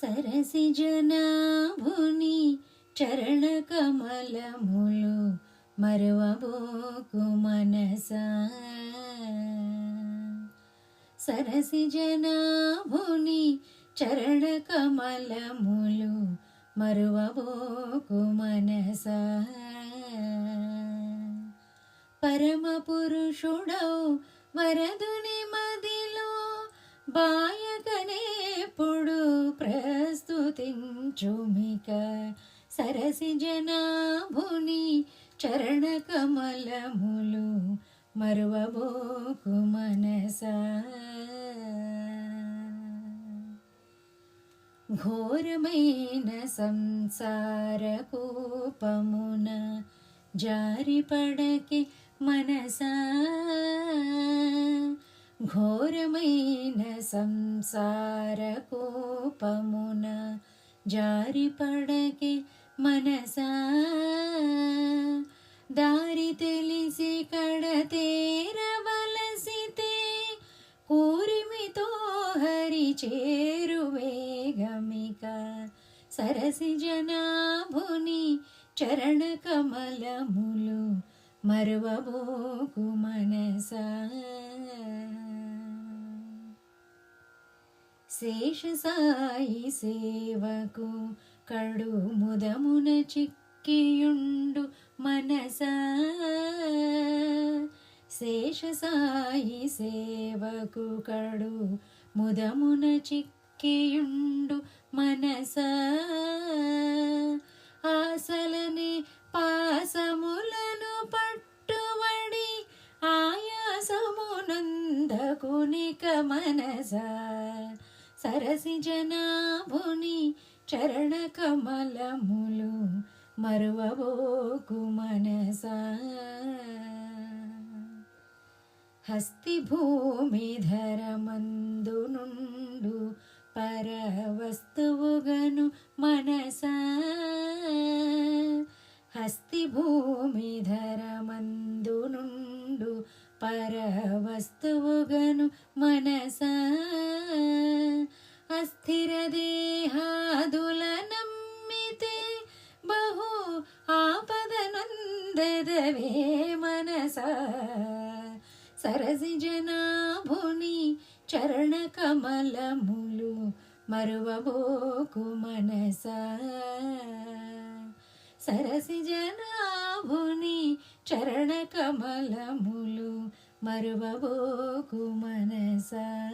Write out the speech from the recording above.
సరసిజనాభుని చరణ కమలములు మరువబోకు మనసా. సరసిజనాభుని చరణ కమలములు మరువబోకు మనసా. పరమ పురుషుడౌ వరదుని మదిలో బాయకనేప్పుడు ప్రస్తుతించుమిక. సరసిజనాభుని చరణ కమలములు మరువబోకు మనసా. ఘోరమైన సంసార కూపమున జారిపడకే మనసా. ఘోరమైన సంసార కూపమున జారిపడకే మనసా. దారి తెలిసి కడతేరవలసితే కూరిమితో హరి చేరువేగమిక. సరసిజనాభుని చరణ కమలములు మరువబోకు మనసా. శేషసాయి సేవకు కడు ముదమున చిక్కియుండు మనసా. శేషసాయి సేవకు కడు ముదమున చిక్కియుండు మనసా. ఆసలని పాసములను పట్టువడి ఆయాసమునందకునిక మనసా. సరసిజనాభుని చరణ కమలములు మరువబోకు మనసా. హస్తి భూమిధరమందు నుండు పరవస్తువుగను మనసా. హస్తి భూమిధరమందు నుండు పరవస్తువుగను మనసా. అస్థిర దేహాదుల నమ్మితే బహు ఆపదనందదవే మనసా. సరసిజనాభుని చరణ కమలములు మరువబోకు మనసా. సరసిజనాభుని చరణ కమలములు మరువబోకు మనసా.